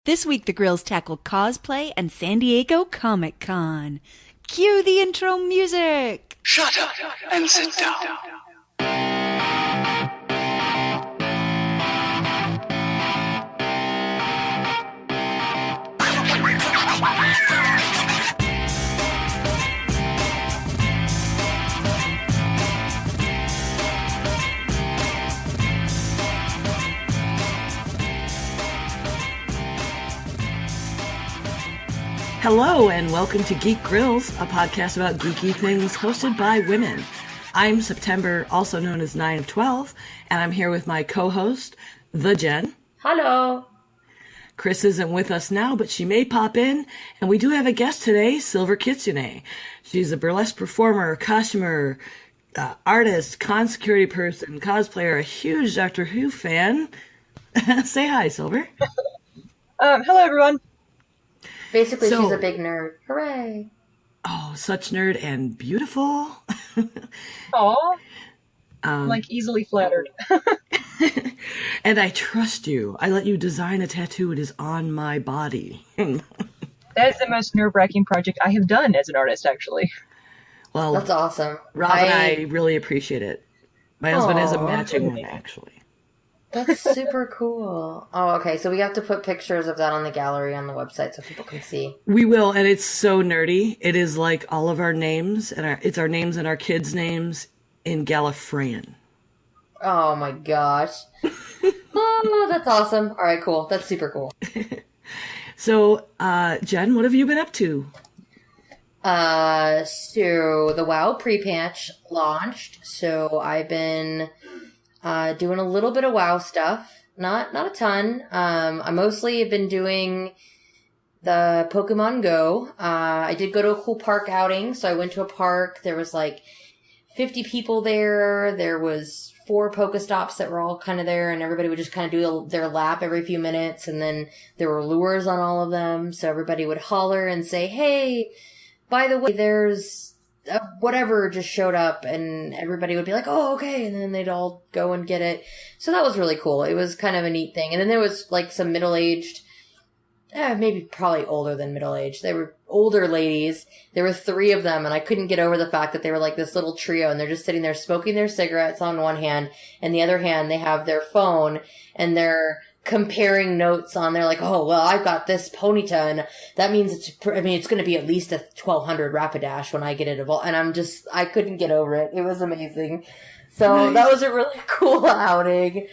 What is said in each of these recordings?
This week, the Grills tackle cosplay and San Diego Comic-Con. Cue the intro music! Shut up and sit down. Hello and welcome to Geek Grills, a podcast about geeky things hosted by women. I'm September, also known as 9 of 12, and I'm here with my co-host, the Jen. Hello. Chris isn't with us now, but she may pop in, and we do have a guest today, Silver Kitsune. She's a burlesque performer, costumer, artist, con security person, cosplayer, a huge Doctor Who fan. Say hi, Silver. Hello, everyone. Basically, she's a big nerd. Hooray. Oh, such nerd and beautiful. Aw. Like, easily flattered. And I trust you. I let you design a tattoo. It is on my body. That is the most nerve-wracking project I have done as an artist, actually. Well, that's awesome. Rob and I really appreciate it. My husband has a matching one, actually. That's super cool. Oh, okay. So we have to put pictures of that on the gallery on the website so people can see. We will, and it's so nerdy. It is like all of our names, and it's our names and our kids' names in Gallifreyan. Oh my gosh. Oh, that's awesome. All right, cool. That's super cool. So, Jen, what have you been up to? So the WoW pre-patch launched. So I've been doing a little bit of WoW stuff, not a ton. I mostly have been doing the Pokemon Go. I did go to a cool park outing, so I went to a park. There was like 50 people there. There was 4 Pokestops that were all kind of there, and everybody would just kind of do their lap every few minutes, and then there were lures on all of them, so everybody would holler and say, hey, by the way, there's whatever just showed up, and everybody would be like, oh, okay, and then they'd all go and get it. So that was really cool. It was kind of a neat thing. And then there was like some middle-aged, maybe probably older than middle-aged. They were older ladies. There were 3 of them, and I couldn't get over the fact that they were like this little trio, and they're just sitting there smoking their cigarettes on one hand, and the other hand they have their phone, and they're comparing notes on there, like, oh, well, I've got this Ponyta, and that means it's going to be at least a 1200 Rapidash when I get it evolved. And I couldn't get over it. It was amazing. So That was a really cool outing.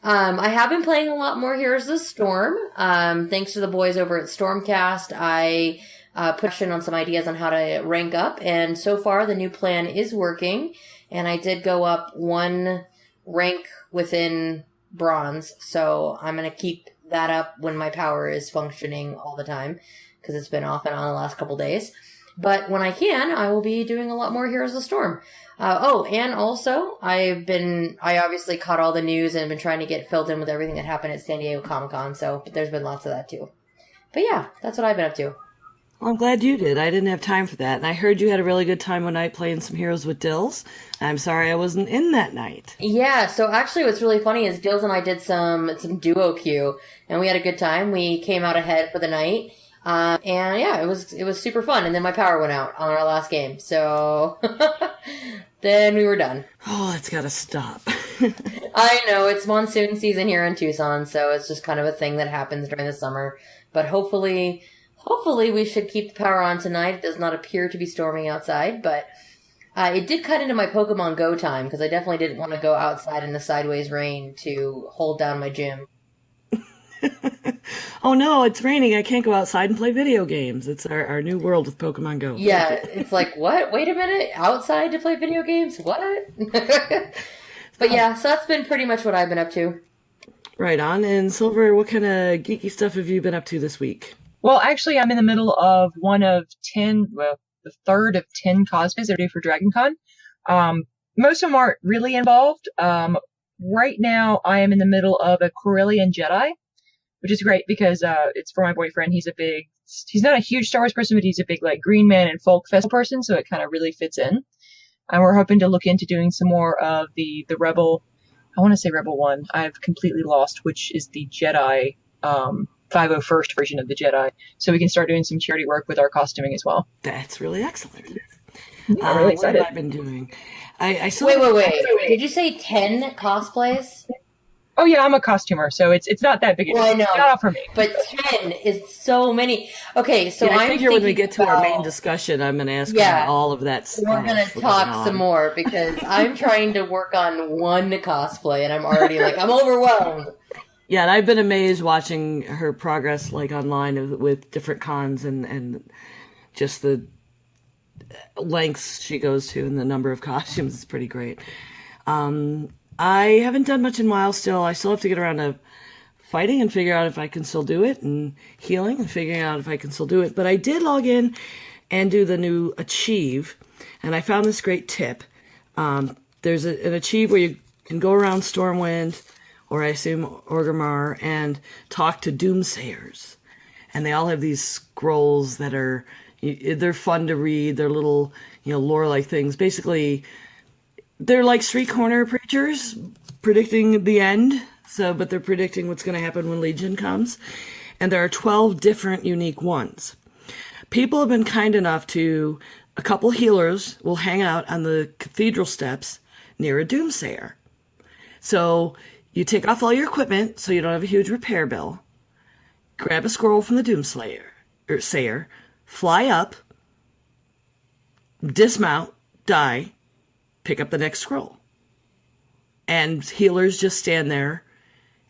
I have been playing a lot more Heroes of the Storm. Thanks to the boys over at Stormcast, I pushed in on some ideas on how to rank up, and so far the new plan is working, and I did go up 1 rank within bronze, so I'm going to keep that up when my power is functioning all the time, because it's been off and on the last couple days. But when I can, I will be doing a lot more Heroes of the Storm. And also, I obviously caught all the news and have been trying to get filled in with everything that happened at San Diego Comic-Con, so there's been lots of that too. But yeah, that's what I've been up to. Well, I'm glad you did. I didn't have time for that. And I heard you had a really good time one night playing some Heroes with Dills. I'm sorry I wasn't in that night. Yeah, so actually what's really funny is Dills and I did some duo queue, and we had a good time. We came out ahead for the night. And yeah, it was super fun. And then my power went out on our last game. So then we were done. Oh, it's got to stop. I know, it's monsoon season here in Tucson, so it's just kind of a thing that happens during the summer. But hopefully we should keep the power on tonight. It does not appear to be storming outside, but it did cut into my Pokemon Go time, because I definitely didn't want to go outside in the sideways rain to hold down my gym. Oh no, it's raining. I can't go outside and play video games. It's our new world with Pokemon Go. Yeah, it's like, what? Wait a minute? Outside to play video games? What? But yeah, so that's been pretty much what I've been up to. Right on. And Silver, what kind of geeky stuff have you been up to this week? Well, actually, I'm in the middle of the third of 10 cosplays they're due for DragonCon. Most of them aren't really involved. Right now, I am in the middle of a Corellian Jedi, which is great because it's for my boyfriend. He's not a huge Star Wars person, but he's a big like Green Man and Folk Festival person, so it kind of really fits in. And we're hoping to look into doing some more of the Rebel. I want to say Rebel 1. I've completely lost which is the Jedi 501st version of the Jedi, so we can start doing some charity work with our costuming as well. That's really excellent. Yeah, I'm really excited. What have I been doing? I saw Wait. Did you say 10 cosplays? Oh yeah, I'm a costumer, so it's not that big. Well, I know, not for me. But 10 is so many. Okay, so I figure when we get to our main about- discussion, I'm going to ask all of that stuff. We're going to talk some more because I'm trying to work on one cosplay and I'm already like, I'm overwhelmed. Yeah, and I've been amazed watching her progress like online with different cons and just the lengths she goes to and the number of costumes is pretty great. I haven't done much in a while still. I still have to get around to fighting and figure out if I can still do it, and healing and figuring out if I can still do it. But I did log in and do the new Achieve, and I found this great tip. There's an Achieve where you can go around Stormwind, or I assume Orgrimmar, and talk to Doomsayers. And they all have these scrolls that they're fun to read. They're little, lore-like things. Basically, they're like street corner preachers predicting the end. But they're predicting what's going to happen when Legion comes. And there are 12 different unique ones. People have been kind enough a couple healers will hang out on the cathedral steps near a Doomsayer. So you take off all your equipment so you don't have a huge repair bill. Grab a scroll from the Sayer, fly up, dismount, die, pick up the next scroll. And healers just stand there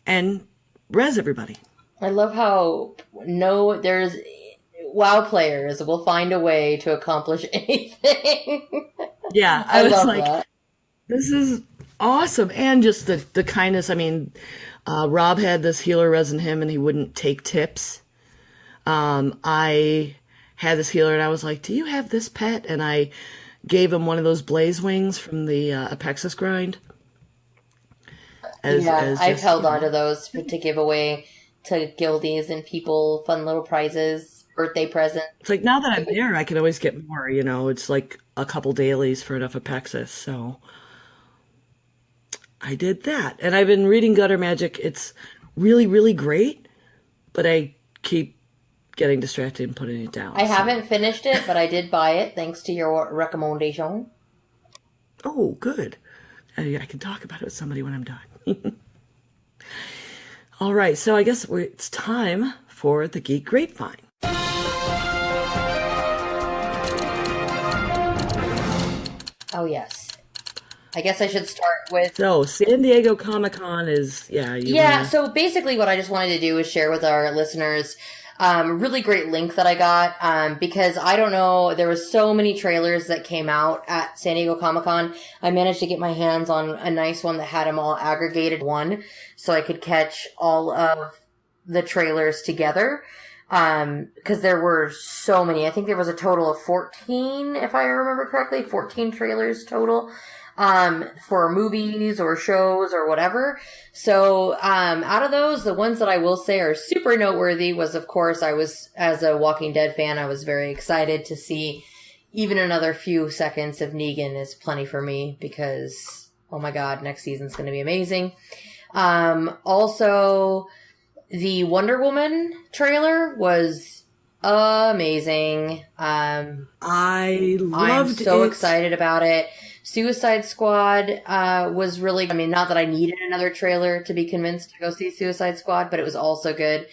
and res everybody. I love how there's WoW players will find a way to accomplish anything. Yeah, I was love like, that. This is awesome. And just the kindness. I mean, Rob had this healer resin him and he wouldn't take tips. I had this healer and I was like, do you have this pet? And I gave him one of those blaze wings from the Apexis grind. I've held on to those to give away to guildies and people, fun little prizes, birthday presents. It's like, now that I'm there, I can always get more, it's like a couple dailies for enough Apexis, so I did that. And I've been reading Gutter Magic. It's really, really great, but I keep getting distracted and putting it down. I haven't finished it, but I did buy it thanks to your recommendation. Oh, good. I can talk about it with somebody when I'm done. All right, so I guess it's time for the Geek Grapevine. Oh, yes. I guess I should start with... So, San Diego Comic-Con is... So basically what I just wanted to do is share with our listeners a really great link that I got because I don't know, there was so many trailers that came out at San Diego Comic-Con. I managed to get my hands on a nice one that had them all aggregated one so I could catch all of the trailers together because there were so many. I think there was a total of 14, if I remember correctly, 14 trailers total. For movies or shows or whatever. So, out of those, the ones that I will say are super noteworthy was, of course, as a Walking Dead fan, I was very excited to see even another few seconds of Negan is plenty for me because, oh my God, next season's going to be amazing. Also, the Wonder Woman trailer was amazing. I'm so excited about it. Suicide Squad was really, not that I needed another trailer to be convinced to go see Suicide Squad, but it was also good.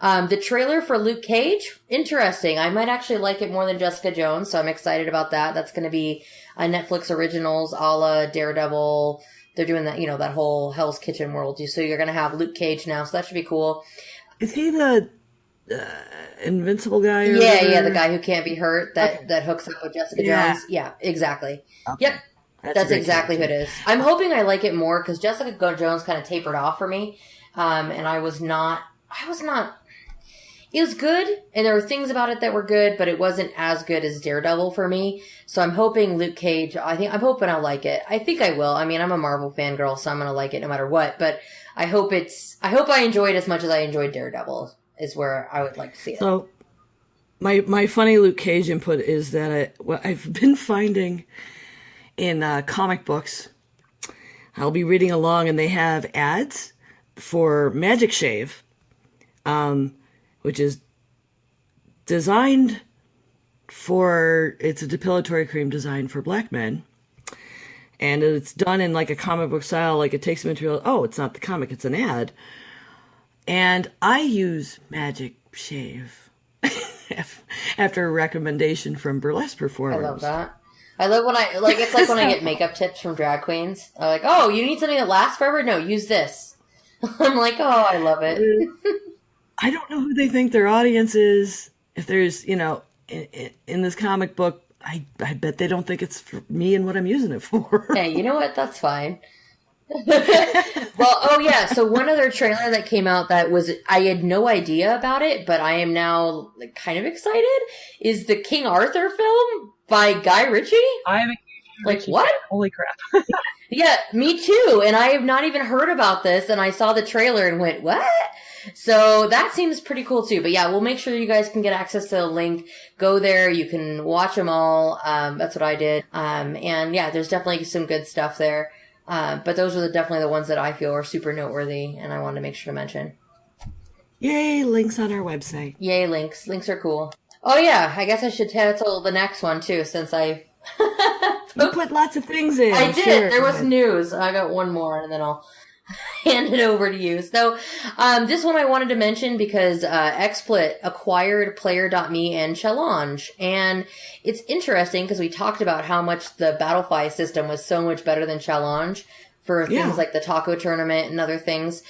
The trailer for Luke Cage, interesting. I might actually like it more than Jessica Jones, so I'm excited about that. That's going to be a Netflix Originals a la Daredevil. They're doing that, that whole Hell's Kitchen world. So you're going to have Luke Cage now, so that should be cool. Is he the invincible guy? Yeah, the guy who can't be hurt that hooks up with Jessica Jones. Yeah, exactly. Okay. Yep. That's exactly who it is. I'm hoping I like it more because Jessica Jones kind of tapered off for me. And I was not, it was good. And there were things about it that were good, but it wasn't as good as Daredevil for me. So I'm hoping Luke Cage, I'm hoping I'll like it. I think I will. I'm a Marvel fangirl, so I'm going to like it no matter what, but I hope I enjoy it as much as I enjoyed Daredevil is where I would like to see it. So my funny Luke Cage input is that I've been finding in comic books, I'll be reading along and they have ads for Magic Shave. which is designed for, it's a depilatory cream designed for black men. And it's done in like a comic book style, like it takes material, oh, it's not the comic, it's an ad. And I use Magic Shave after a recommendation from burlesque performers. I love that. I love when it's like when I get makeup tips from drag queens. I'm like, oh, you need something that lasts forever? No, use this. I'm like, oh, I love it. I don't know who they think their audience is. If there's, in this comic book, I bet they don't think it's for me and what I'm using it for. Hey, you know what? That's fine. Well, oh yeah. So one other trailer that came out I had no idea about it, but I am now kind of excited, is the King Arthur film by Guy Ritchie. I have a like what? Fan. Holy crap! Yeah, me too. And I have not even heard about this, and I saw the trailer and went, what? So that seems pretty cool too. But yeah, we'll make sure you guys can get access to the link. Go there. You can watch them all. That's what I did. And yeah, there's definitely some good stuff there. But those are definitely the ones that I feel are super noteworthy, and I wanted to make sure to mention. Yay, links on our website. Yay, links. Links are cool. Oh yeah, I guess I should tackle the next one too, since I... You put lots of things in. I did. Sure. There was news. I got one more, and then I'll hand it over to you. So, this one I wanted to mention because XSplit acquired Player.me and Challenge. And it's interesting because we talked about how much the Battlefy system was so much better than Challenge for things like the taco tournament and other things.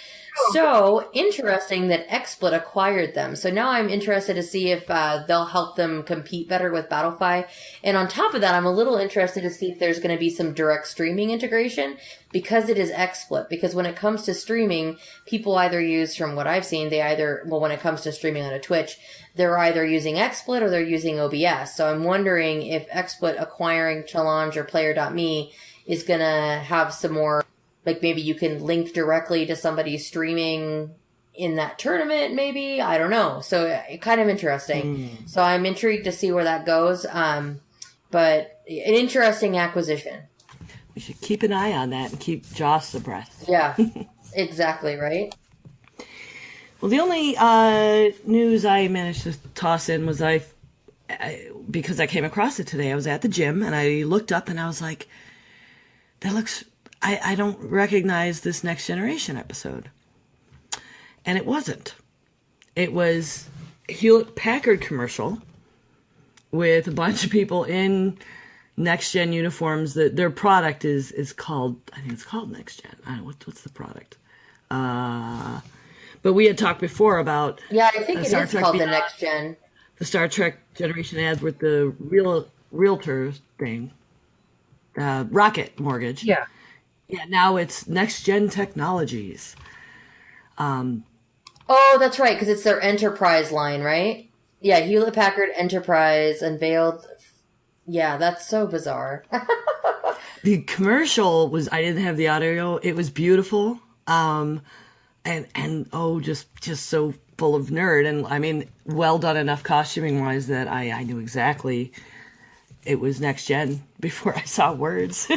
So interesting that XSplit acquired them. So now I'm interested to see if they'll help them compete better with Battlefy. And on top of that, I'm a little interested to see if there's going to be some direct streaming integration because it is XSplit. Because when it comes to streaming, people either use, from what I've seen, when it comes to streaming on a Twitch, they're either using XSplit or they're using OBS. So I'm wondering if XSplit acquiring Challenge or Player.me is going to have some more, like maybe you can link directly to somebody streaming in that tournament, maybe. I don't know. So kind of interesting. So I'm intrigued to see where that goes. But an interesting acquisition. We should keep an eye on that and keep Joss abreast. Yeah, exactly, right? Well, the only news I managed to toss in was because I came across it today. I was at the gym and I looked up and I was like, that looks... I don't recognize this Next Generation episode. And it wasn't. It was a Hewlett-Packard commercial with a bunch of people in Next Gen uniforms. Their product is called, I think it's called Next Gen. I don't know, what's the product? But we had talked before about... Yeah, I think it is called the Next Gen. The Star Trek Generation ads with the realtor thing. Rocket Mortgage. Yeah. Yeah, now it's Next Gen Technologies. Oh, that's right, because it's their Enterprise line, right? Yeah, Hewlett-Packard Enterprise unveiled. Yeah, that's so bizarre. The commercial was, I didn't have the audio. It was beautiful. And just so full of nerd. And I mean, well done enough costuming wise that I knew exactly it was Next Gen before I saw words.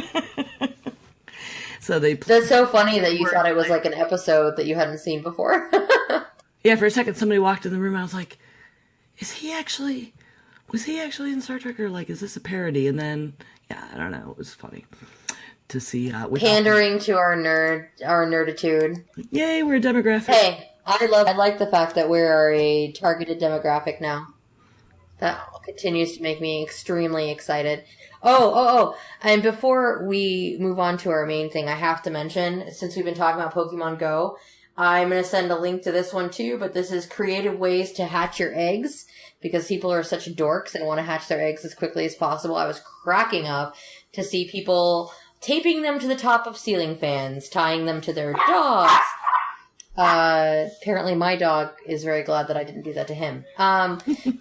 So That's so funny that you thought it was like an episode that you hadn't seen before. Yeah, for a second somebody walked in the room and I was like, was he actually in Star Trek, or like, is this a parody? And then, yeah, I don't know, it was funny to see. Pandering to our nerditude. Yay, we're a demographic. Hey, I like the fact that we're a targeted demographic now. That continues to make me extremely excited. Oh. And before we move on to our main thing, I have to mention, since we've been talking about Pokemon Go, I'm going to send a link to this one too, but this is creative ways to hatch your eggs, because people are such dorks and want to hatch their eggs as quickly as possible. I was cracking up to see people taping them to the top of ceiling fans, tying them to their dogs. Apparently my dog is very glad that I didn't do that to him.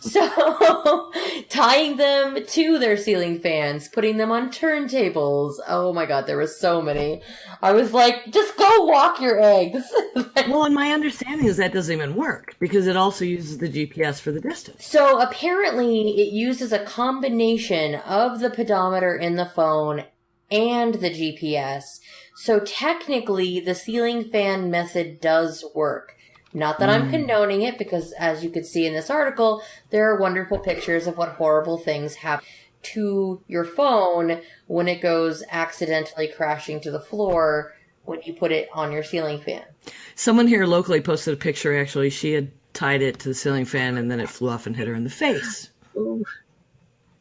So tying them to their ceiling fans, putting them on turntables. Oh my God, there were so many. I was like, just go walk your eggs. Well, and my understanding is that doesn't even work because it also uses the GPS for the distance. So apparently it uses a combination of the pedometer in the phone and the GPS. So technically, the ceiling fan method does work. Not that I'm condoning it, because as you could see in this article, there are wonderful pictures of what horrible things happen to your phone when it goes accidentally crashing to the floor when you put it on your ceiling fan. Someone here locally posted a picture, actually. She had tied it to the ceiling fan, and then it flew off and hit her in the face. Ooh.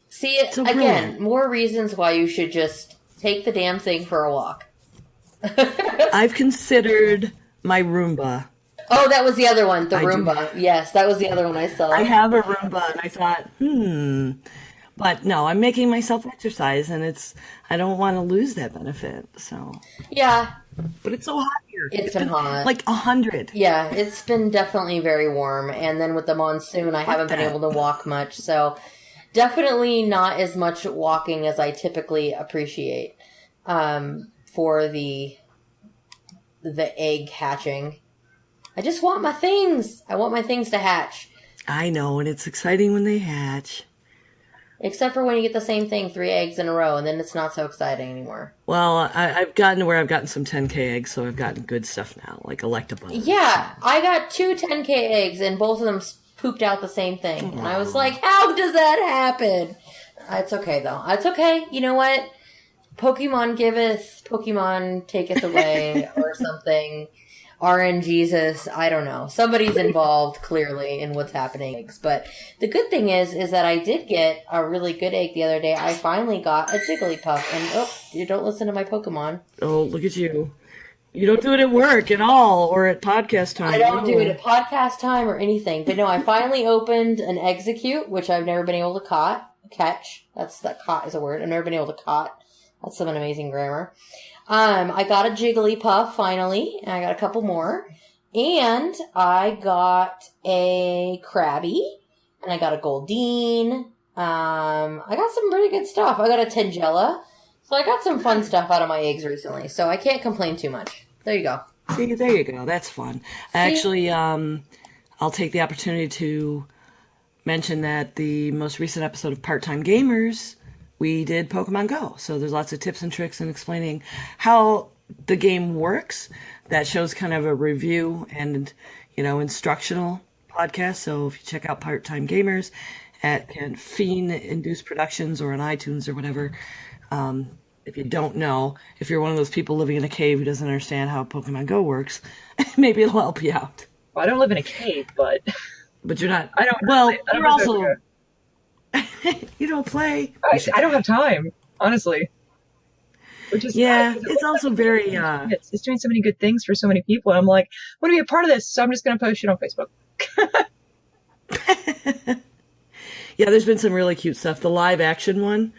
See, again, more reasons why you should just take the damn thing for a walk. I've considered my Roomba. Oh, that was the other one, the Roomba. Yes, that was the other one I saw. I have a Roomba, and I thought, But no, I'm making myself exercise, and I don't want to lose that benefit, so. Yeah. But it's so hot here. It's been hot. Like 100. Yeah, it's been definitely very warm. And then with the monsoon, I haven't been able to walk much, so definitely not as much walking as I typically appreciate for the egg hatching. I just want my things. I want my things to hatch. I know, and it's exciting when they hatch. Except for when you get the same thing, 3 eggs in a row, and then it's not so exciting anymore. Well, I've gotten to where I've gotten some 10K eggs, so I've gotten good stuff now, like Electabuzz. Yeah, I got 2 10K eggs, and both of them pooped out the same thing. And I was like, how does that happen? It's okay, though. It's okay. You know what? Pokemon giveth, Pokemon taketh away, or something. RN Jesus, I don't know. Somebody's involved, clearly, in what's happening. But the good thing is that I did get a really good egg the other day. I finally got a Jigglypuff. And, you don't listen to my Pokemon. Oh, look at you. You don't do it at work at all, or at podcast time. I don't do it at podcast time or anything. But no, I finally opened an Execute, which I've never been able to catch. That caught is a word. I've never been able to caught. That's some amazing grammar. I got a Jigglypuff finally, and I got a couple more. And I got a Krabby, and I got a Goldeen. I got some really good stuff. I got a Tangela. So I got some fun stuff out of my eggs recently, so I can't complain too much. There you go. See, there you go. That's fun. Actually, I'll take the opportunity to mention that the most recent episode of Part-Time Gamers, we did Pokemon Go. So there's lots of tips and tricks in explaining how the game works. That show's kind of a review and, instructional podcast. So if you check out Part-Time Gamers at Fiend Induced Productions or on iTunes or whatever, if you don't know, if you're one of those people living in a cave who doesn't understand how Pokemon Go works, maybe it'll help you out. Well, I don't live in a cave, but... But you're not... I don't... Well, I don't you're also... You don't play. I don't have time, honestly. Which is it's also very... It's doing so many good things for so many people, and I'm like, I want to be a part of this, so I'm just going to post it on Facebook. Yeah, there's been some really cute stuff. The live action one,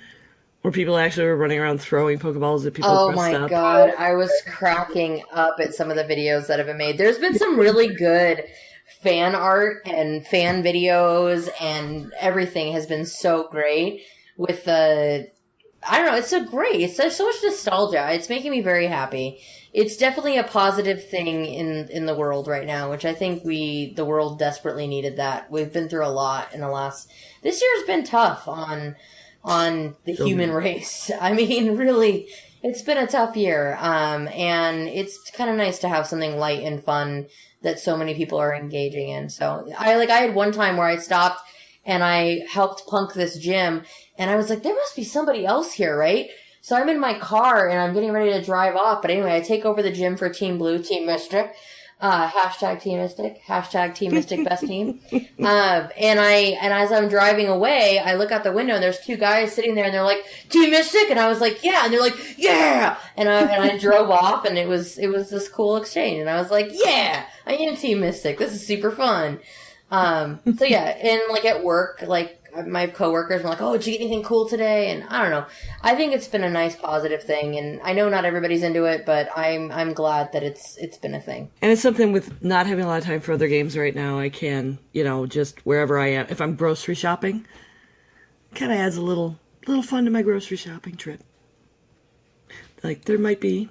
where people actually were running around throwing Pokeballs at people. Oh my god, I was cracking up at some of the videos that have been made. There's been some really good fan art and fan videos, and everything has been so great with the... I don't know, it's so great. It's so much nostalgia. It's making me very happy. It's definitely a positive thing in the world right now, which I think the world desperately needed that. We've been through a lot in the last... This year's been tough on the human race. I mean, really, it's been a tough year. And it's kind of nice to have something light and fun that so many people are engaging in. So I had one time where I stopped and I helped punk this gym, and I was like, there must be somebody else here, right? So I'm in my car and I'm getting ready to drive off. But anyway, I take over the gym for Team Blue, Team Mystic. Hashtag Team Mystic. Hashtag Team Mystic best team. And as I'm driving away, I look out the window and there's 2 guys sitting there and they're like, Team Mystic? And I was like, yeah. And they're like, yeah. And I drove off, and it was this cool exchange. And I was like, yeah, I am Team Mystic. This is super fun. So yeah, and at work, my coworkers were like, oh, did you get anything cool today? And I don't know. I think it's been a nice positive thing, and I know not everybody's into it, but I'm glad that it's been a thing. And it's something with not having a lot of time for other games right now, I can, just wherever I am. If I'm grocery shopping, kind of adds a little fun to my grocery shopping trip. There might be,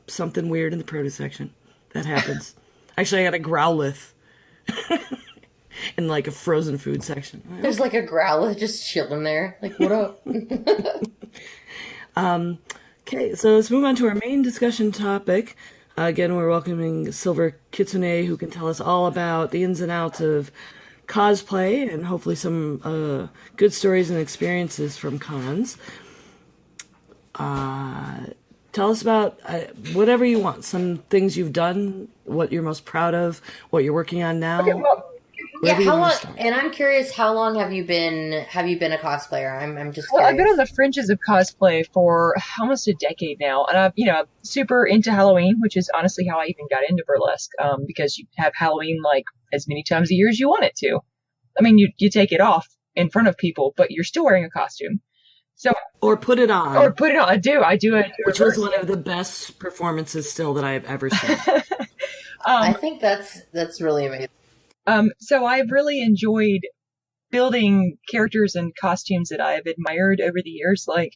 something weird in the produce section. That happens. Actually, I got a Growlithe. In a frozen food section. There's a Growlithe just chilling there. What up? Okay, so let's move on to our main discussion topic. Again, we're welcoming Silver Kitsune, who can tell us all about the ins and outs of cosplay and hopefully some good stories and experiences from cons. Tell us about whatever you want, some things you've done, what you're most proud of, what you're working on now. Okay, well, Yeah, how long? And I'm curious, how long have you been a cosplayer? I'm just curious. I've been on the fringes of cosplay for almost a decade now, and I'm super into Halloween, which is honestly how I even got into burlesque, because you have Halloween like as many times a year as you want it to. I mean, you take it off in front of people, but you're still wearing a costume. So or put it on. I do it. Which was one of the best performances still that I've ever seen. I think that's really amazing. So I've really enjoyed building characters and costumes that I've admired over the years. Like,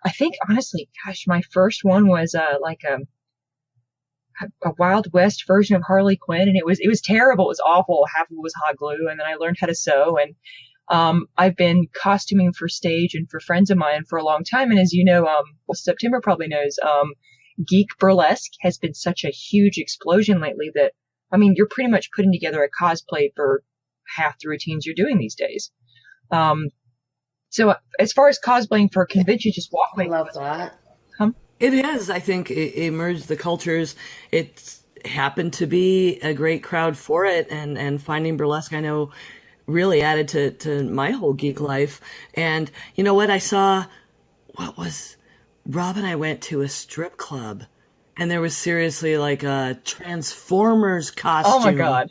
I think honestly, gosh, my first one was like a Wild West version of Harley Quinn, and it was terrible. It was awful. Half of it was hot glue, and then I learned how to sew. And I've been costuming for stage and for friends of mine for a long time. And as you know, September probably knows, Geek Burlesque has been such a huge explosion lately that, I mean, you're pretty much putting together a cosplay for half the routines you're doing these days. So as far as cosplaying for a convention, just walkway. I love that. It is. I think it merged the cultures. It's happened to be a great crowd for it, and finding burlesque, I know, really added to my whole geek life. And you know what? Rob and I went to a strip club, and there was seriously like a Transformers costume. Oh my God.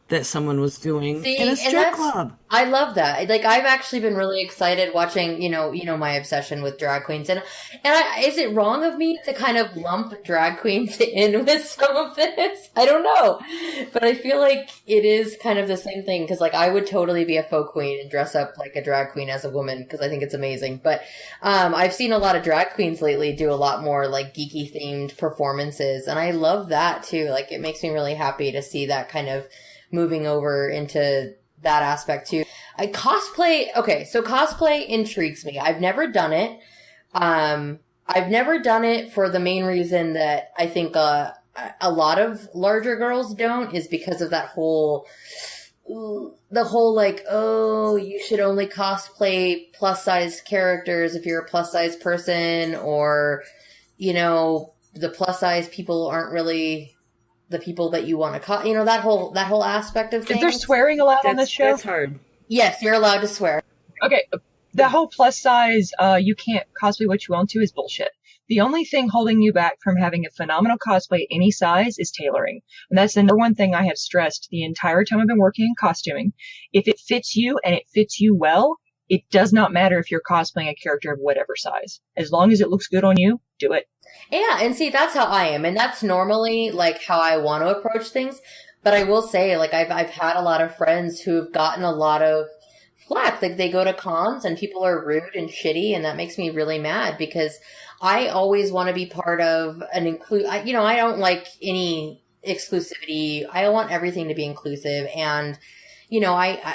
That someone was doing See, in a strip club. I love that. Like, I've actually been really excited watching, you know my obsession with drag queens, and is it wrong of me to kind of lump drag queens in with some of this? I don't know, but I feel like it is kind of the same thing, because like I would totally be a faux queen and dress up like a drag queen as a woman, because I think it's amazing. But I've seen a lot of drag queens lately do a lot more like geeky themed performances, and I love that too. Like, it makes me really happy to see that kind of moving over into that aspect too. Cosplay intrigues me. I've never done it. I've never done it for the main reason that I think a lot of larger girls don't, is because of that the whole like, oh, you should only cosplay plus size characters if you're a plus size person, or, you know, the plus size people aren't really the people that you want to that whole aspect of things. Is there swearing allowed on this show? That's hard. Yes, you're allowed to swear. Okay, the whole plus size, you can't cosplay what you want to is bullshit. The only thing holding you back from having a phenomenal cosplay any size is tailoring. And that's the number one thing I have stressed the entire time I've been working in costuming. If it fits you and it fits you well, it does not matter if you're cosplaying a character of whatever size. As long as it looks good on you, do it. Yeah, and see, that's how I am, and that's normally like how I want to approach things. But I will say, like, I've had a lot of friends who've gotten a lot of flack. Like, they go to cons and people are rude and shitty, and that makes me really mad, because I always want to be part of an I don't like any exclusivity. I want everything to be inclusive, and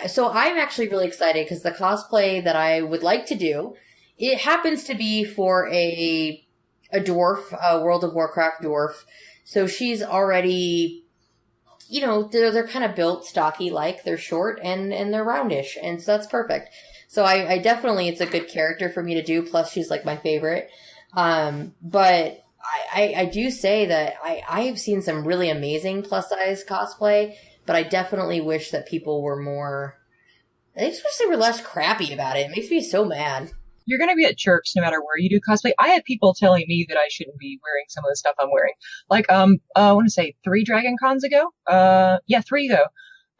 so I'm actually really excited, because the cosplay that I would like to do, it happens to be for a dwarf, a World of Warcraft dwarf. So she's already, they're kind of built stocky, like they're short and they're roundish. And so that's perfect. So I definitely, it's a good character for me to do. Plus she's like my favorite. But I do say that I have seen some really amazing plus size cosplay, but I definitely wish that people were more, I just wish they were less crappy about it. It makes me so mad. You're going to be at jerks no matter where you do cosplay. I have people telling me that I shouldn't be wearing some of the stuff I'm wearing. Like, I want to say 3 Dragon Cons ago. 3 ago.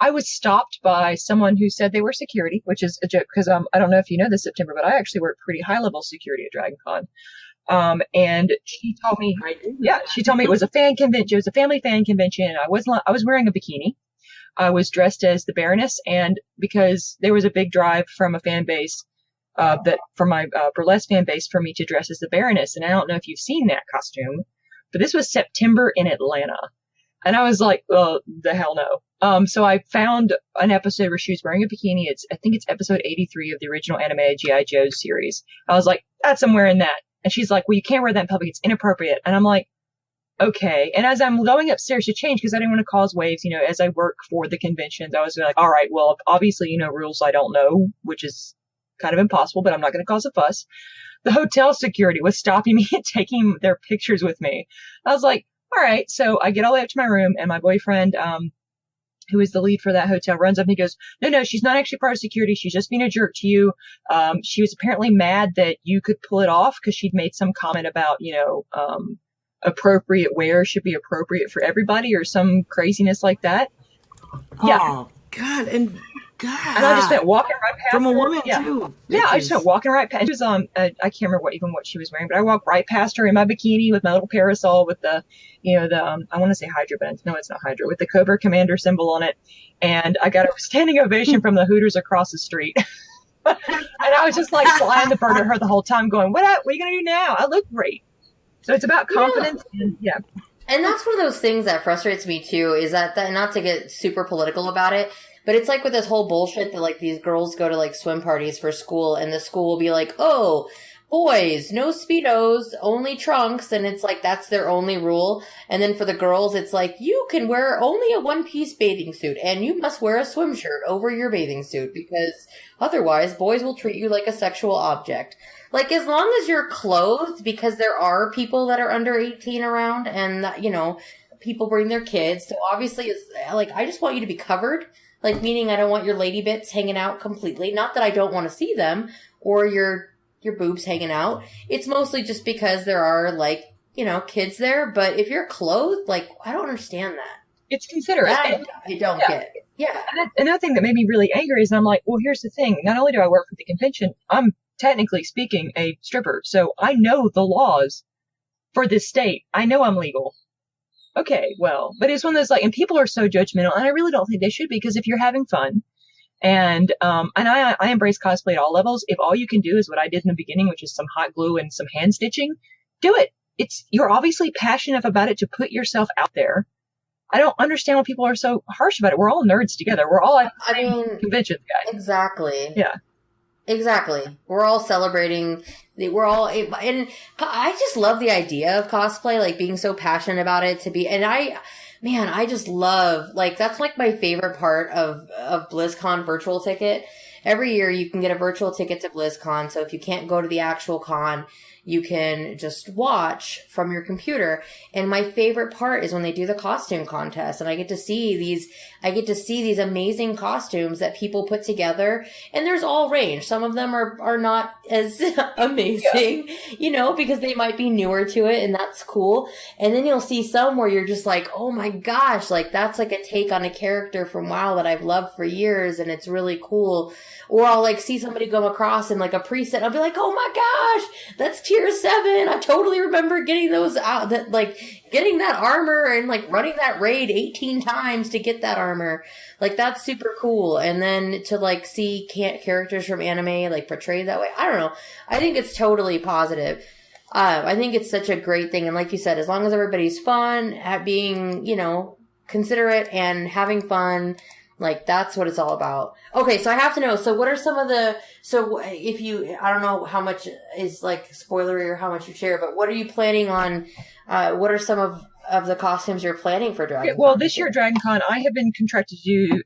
I was stopped by someone who said they were security, which is a joke, because I don't know if you know this, September, but I actually work pretty high level security at Dragon Con. And she told me, it was a fan convention. It was a family fan convention. I was wearing a bikini. I was dressed as the Baroness, and because there was a big drive from a fan base, from my burlesque fan base, for me to dress as the Baroness. And I don't know if you've seen that costume, but this was September in Atlanta. And I was like, oh, the hell no. So I found an episode where she was wearing a bikini. I think it's episode 83 of the original animated G.I. Joe series. I was like, I'm wearing that. And she's like, well, you can't wear that in public. It's inappropriate. And I'm like, okay. And as I'm going upstairs to change, because I didn't want to cause waves, as I work for the conventions, I was like, all right, well, obviously, rules I don't know, which is kind of impossible, but I'm not going to cause a fuss. The hotel security was stopping me and taking their pictures with me. I was like, all right. So I get all the way up to my room, and my boyfriend, who is the lead for that hotel, runs up and he goes, no, she's not actually part of security. She's just being a jerk to you. She was apparently mad that you could pull it off because she'd made some comment about, appropriate wear should be appropriate for everybody or some craziness like that. Yeah. Oh, God. And I just went walking right past from a her. woman, Yeah. too. Yeah, I just went walking right past. She was I can't remember what she was wearing, but I walked right past her in my bikini with my little parasol with the, I want to say Hydra, but no, it's not Hydra, with the Cobra Commander symbol on it. And I got a standing ovation from the Hooters across the street. And I was just like flying the bird at her the whole time going, what are you going to do now? I look great. So it's about confidence. Yeah. And that's one of those things that frustrates me too, is that not to get super political about it, but it's like with this whole bullshit that like these girls go to like swim parties for school and the school will be like, oh, boys, no Speedos, only trunks. And it's like, that's their only rule. And then for the girls, it's like, you can wear only a one-piece bathing suit and you must wear a swim shirt over your bathing suit because otherwise boys will treat you like a sexual object. Like, as long as you're clothed, because there are people that are under 18 around and, people bring their kids. So obviously it's like, I just want you to be covered. Like, meaning I don't want your lady bits hanging out completely. Not that I don't want to see them or your boobs hanging out. It's mostly just because there are like, kids there. But if you're clothed, like, I don't understand that. It's considerate. That I don't get. Yeah. And another thing that made me really angry is I'm like, well, here's the thing. Not only do I work for the convention, I'm technically speaking a stripper. So I know the laws for this state. I know I'm legal. Okay, well, but it's one of those like, and people are so judgmental, and I really don't think they should be, because if you're having fun, and I embrace cosplay at all levels. If all you can do is what I did in the beginning, which is some hot glue and some hand stitching, do it. You're obviously passionate enough about it to put yourself out there. I don't understand why people are so harsh about it. We're all nerds together. We're all at the same conventions, guys. Exactly. Yeah. Exactly. We're all celebrating. And I just love the idea of cosplay, like being so passionate about it and I just love, like, that's like my favorite part of BlizzCon virtual ticket. Every year you can get a virtual ticket to BlizzCon. So if you can't go to the actual con, you can just watch from your computer. And my favorite part is when they do the costume contest and I get to see these amazing costumes that people put together. And there's all range. Some of them are not as amazing, because they might be newer to it and that's cool. And then you'll see some where you're just like, oh my gosh, like that's like a take on a character from WoW that I've loved for years and it's really cool. Or I'll like see somebody go across in like a preset and I'll be like, oh my gosh, that's tier 7. I totally remember getting those out, getting that armor and like running that raid 18 times to get that armor. Like that's super cool. And then to like see characters from anime like portrayed that way. I don't know. I think it's totally positive. I think it's such a great thing. And like you said, as long as everybody's fun at being, considerate and having fun, like that's what it's all about. Okay, so I have to know. So what are some of I don't know how much is like spoilery or how much you share, but what are you planning on? What are some of the costumes you're planning for DragonCon? Well, this year at DragonCon, I have been contracted to do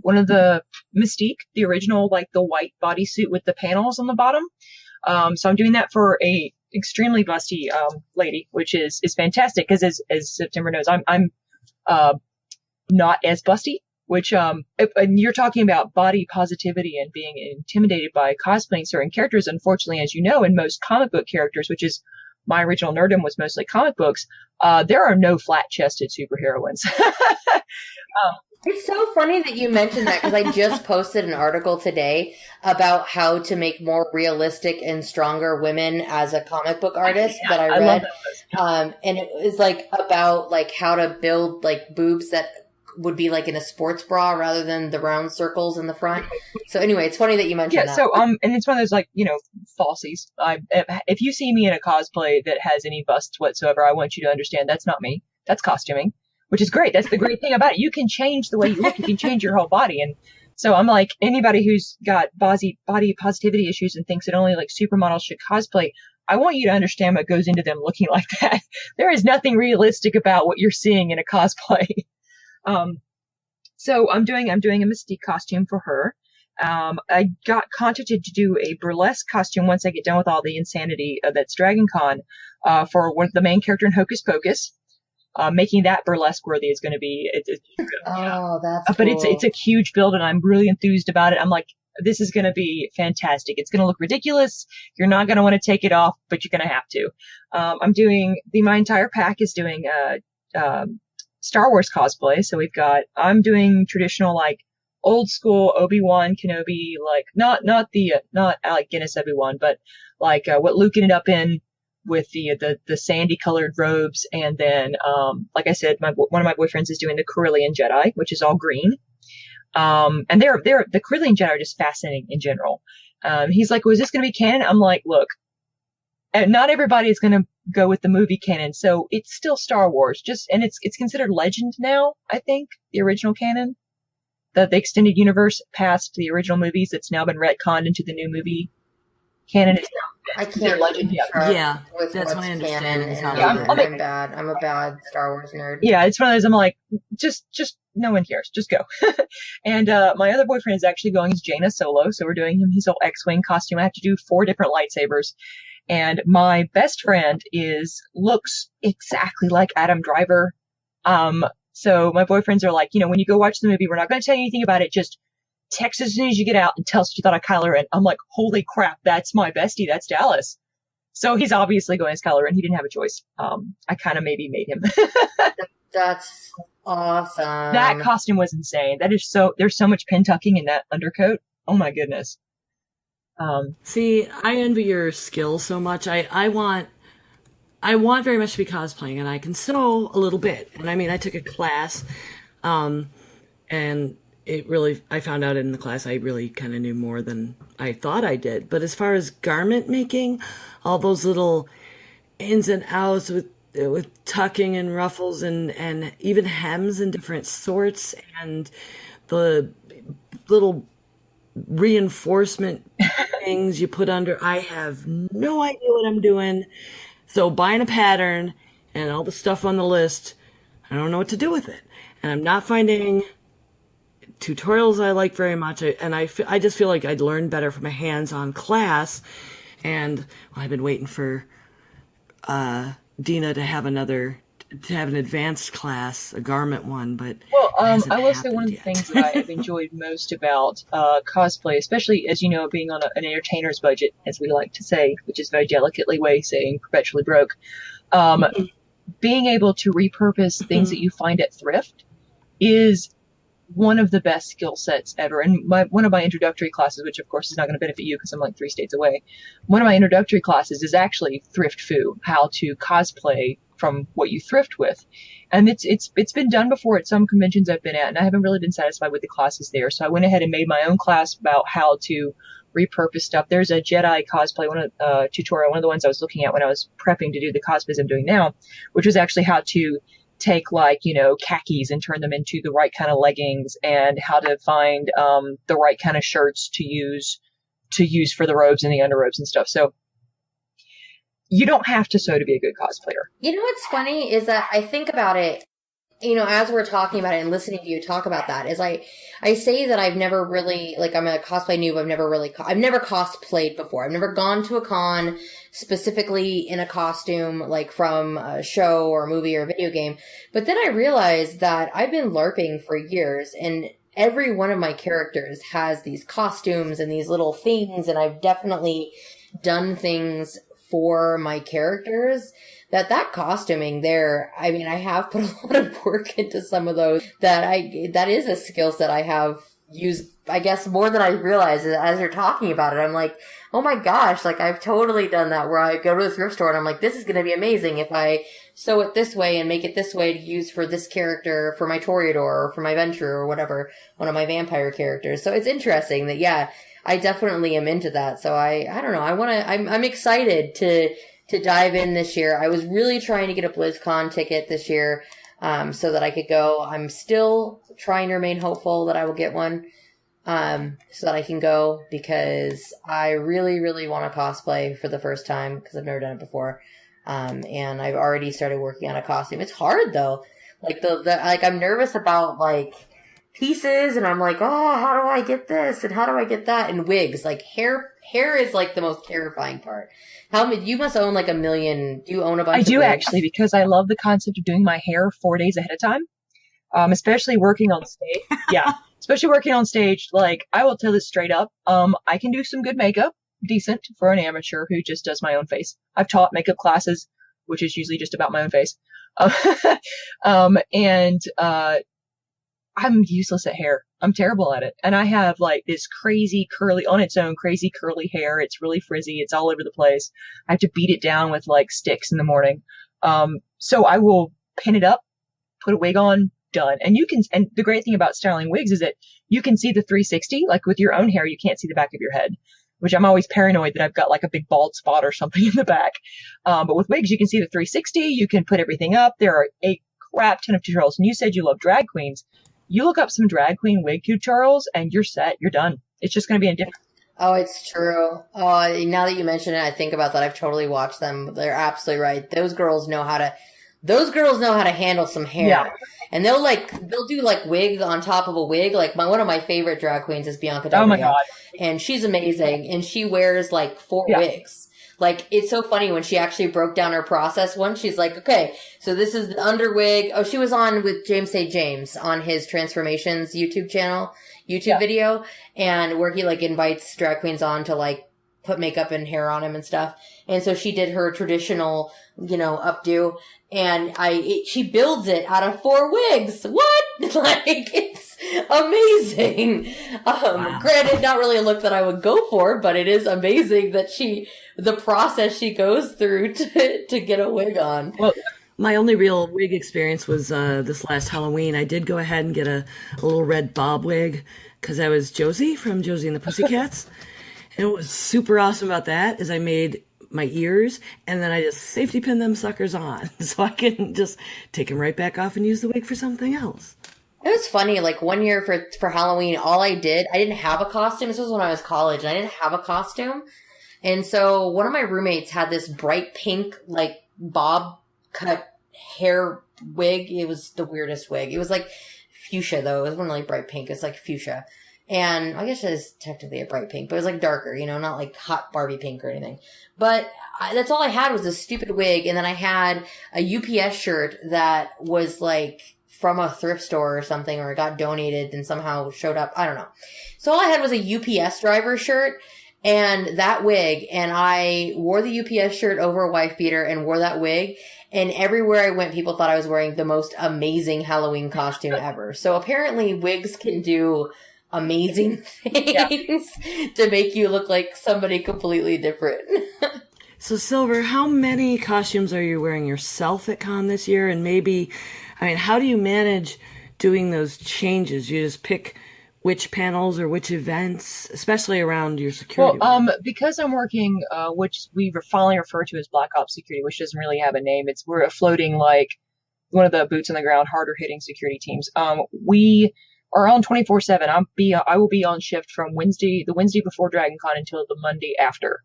one of the Mystique, the original, like the white bodysuit with the panels on the bottom. So I'm doing that for a extremely busty lady, which is fantastic because as September knows, I'm not as busty. Which, and you're talking about body positivity and being intimidated by cosplaying certain characters. Unfortunately, as you know, in most comic book characters, which is my original nerddom was mostly comic books, there are no flat-chested superheroines. It's so funny that you mentioned that because I just posted an article today about how to make more realistic and stronger women as a comic book artist that I read. And it was like about like how to build like boobs that would be like in a sports bra rather than the round circles in the front. So anyway, it's funny that you mentioned that. So and it's one of those like, falsies. If you see me in a cosplay that has any busts whatsoever, I want you to understand that's not me. That's costuming, which is great. That's the great thing about it. You can change the way you look. You can change your whole body. And so I'm like, anybody who's got body positivity issues and thinks that only like supermodels should cosplay, I want you to understand what goes into them looking like that. There is nothing realistic about what you're seeing in a cosplay. So I'm doing a Mystique costume for her. I got contacted to do a burlesque costume once I get done with all the insanity that's Dragon Con, for one of the main character in Hocus Pocus. Making that burlesque worthy is going to be, that's but cool. it's a huge build and I'm really enthused about it. I'm like, this is going to be fantastic. It's going to look ridiculous. You're not going to want to take it off, but you're going to have to. My entire pack is doing, Star Wars cosplay. So I'm doing traditional, like, old school Obi-Wan Kenobi, like, not Alec Guinness Obi-Wan, but like, what Luke ended up in with the sandy colored robes. And then, like I said, one of my boyfriends is doing the Corellian Jedi, which is all green. And the Corellian Jedi are just fascinating in general. He's like, was this going to be canon? I'm like, look, not everybody is going to go with the movie canon. So it's still Star Wars, and it's considered legend now. I think the original canon, the extended universe past the original movies, that's now been retconned into the new movie canon. Is now considered legend. Yeah, that's my understanding. I'm bad. I'm a bad Star Wars nerd. Yeah, it's one of those. I'm like, just no one cares. Just go. And my other boyfriend is actually going as Jaina Solo, so we're doing him his whole X-wing costume. I have to do 4 different lightsabers. And my best friend looks exactly like Adam Driver. So my boyfriends are like, when you go watch the movie, we're not going to tell you anything about it. Just text as soon as you get out and tell us what you thought of Kylo Ren. I'm like, holy crap, that's my bestie. That's Dallas. So he's obviously going as Kylo Ren. He didn't have a choice. I kind of maybe made him. That's awesome. That costume was insane. There's so much pin tucking in that undercoat. Oh my goodness. See, I envy your skill so much. I want very much to be cosplaying, and I can sew a little bit. And I mean, I took a class, and I found out in the class I really kind of knew more than I thought I did. But as far as garment making, all those little ins and outs with tucking and ruffles and even hems in different sorts, and the little reinforcement things you put under, I have no idea what I'm doing. So buying a pattern and all the stuff on the list, I don't know what to do with it. And I'm not finding tutorials I like very much. I just feel like I'd learn better from a hands-on class. And I've been waiting for Dina to have an advanced class, a garment one, but I will say one of the things that I have enjoyed most about cosplay, especially as you know, being on an entertainer's budget, as we like to say, which is very delicately way saying perpetually broke, being able to repurpose things that you find at thrift is one of the best skill sets ever. And one of my introductory classes, which of course is not going to benefit you because I'm like 3 states away, one of my introductory classes is actually thrift foo, how to cosplay from what you thrift with. And it's been done before at some conventions I've been at, and I haven't really been satisfied with the classes there. So I went ahead and made my own class about how to repurpose stuff. There's a Jedi cosplay, tutorial, one of the ones I was looking at when I was prepping to do the cosplays I'm doing now, which was actually how to take khakis and turn them into the right kind of leggings, and how to find the right kind of shirts to use for the robes and the underrobes and stuff. So you don't have to sew to be a good cosplayer. You know what's funny is that I think about it, as we're talking about it and listening to you talk about that, is I say that I've never really, I'm a cosplay noob. I've never cosplayed before. I've never gone to a con specifically in a costume, from a show or a movie or a video game. But then I realized that I've been LARPing for years, and every one of my characters has these costumes and these little things, and I've definitely done things for my characters that costuming there, I mean, I have put a lot of work into some of those that is a skill set I have used, I guess, more than I realize as you're talking about it. I'm like, oh my gosh, I've totally done that, where I go to the thrift store and I'm like, this is going to be amazing if I sew it this way and make it this way to use for this character, for my Toreador or for my Ventrue or whatever, one of my vampire characters. So it's interesting that, yeah, I definitely am into that. So I don't know. I'm excited to dive in this year. I was really trying to get a BlizzCon ticket this year, so that I could go. I'm still trying to remain hopeful that I will get one. so that I can go, because I really, really want to cosplay for the first time, because I've never done it before. And I've already started working on a costume. It's hard though. Like like I'm nervous about like pieces, and I'm like, oh, how do I get this? And how do I get that? And wigs, like hair is like the most terrifying part. You must own like a million. Do you own a bunch? I do actually, because I love the concept of doing my hair 4 days ahead of time. Especially working on stage. Yeah. Especially working on stage. Like, I will tell this straight up. I can do some good makeup. Decent for an amateur who just does my own face. I've taught makeup classes, which is usually just about my own face. I'm useless at hair. I'm terrible at it. And I have like this crazy curly hair. It's really frizzy. It's all over the place. I have to beat it down with like sticks in the morning. So I will pin it up, put a wig on, done. And the great thing about styling wigs is that you can see the 360. Like with your own hair, you can't see the back of your head, which I'm always paranoid that I've got like a big bald spot or something in the back. But with wigs, you can see the 360. You can put everything up. There are a crap ton of tutorials. And you said you love drag queens. You look up some drag queen wig tutorials and you're set. You're done. It's just going to be a different. Oh, it's true. Oh, now that you mention it, I think about that. I've totally watched them. They're absolutely right. Those girls know how to handle some hair. Yeah. And they'll do like wig on top of a wig. Like one of my favorite drag queens is Bianca Del Rio. Oh my God. And she's amazing. And she wears like 4 wigs. Like, it's so funny when she actually broke down her process once. She's like, okay, so this is the under wig. Oh, she was on with James St. James on his Transformations YouTube video, and where he like invites drag queens on to like put makeup and hair on him and stuff. And so she did her traditional, updo, and she builds it out of 4 wigs. What? Like, it's amazing. Wow. Granted, not really a look that I would go for, but it is amazing that the process she goes through to get a wig on. Well, my only real wig experience was this last Halloween. I did go ahead and get a little red bob wig because I was Josie from Josie and the Pussycats. And what was super awesome about that is I made my ears and then I just safety pinned them suckers on so I can just take them right back off and use the wig for something else. It was funny, like one year for Halloween, I didn't have a costume. This was when I was college, and I didn't have a costume. And so one of my roommates had this bright pink, like, bob cut hair wig. It was the weirdest wig. It was like fuchsia, though. It wasn't like bright pink. It's like fuchsia. And I guess it is technically a bright pink, but it was like darker, not like hot Barbie pink or anything. But that's all I had was this stupid wig. And then I had a UPS shirt that was like from a thrift store or something, or it got donated and somehow showed up. I don't know. So all I had was a UPS driver shirt and that wig. And I wore the UPS shirt over a wife beater and wore that wig. And everywhere I went, people thought I was wearing the most amazing Halloween costume ever. So apparently wigs can do amazing things to make you look like somebody completely different. So Silver, how many costumes are you wearing yourself at con this year? And how do you manage doing those changes? You just pick which panels or which events, especially around your security? Well, because I'm working, which we finally refer to as Black Ops Security, which doesn't really have a name. We're a floating, like, one of the boots on the ground, harder hitting security teams. We are on 24/7. I will be on shift from the Wednesday before DragonCon until the Monday after.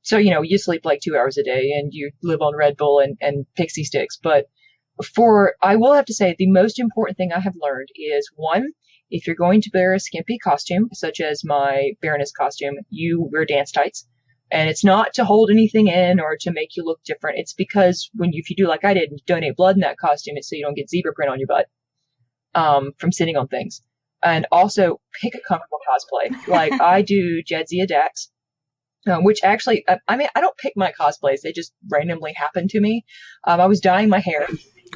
So, you sleep like 2 hours a day and you live on Red Bull and pixie sticks. But I will have to say the most important thing I have learned is, one, if you're going to wear a skimpy costume, such as my Baroness costume, you wear dance tights. And it's not to hold anything in or to make you look different. It's because if you do like I did and donate blood in that costume, it's so you don't get zebra print on your butt from sitting on things. And also pick a comfortable cosplay. Like I do Jadzia Dax, which actually, I don't pick my cosplays. They just randomly happen to me. I was dyeing my hair.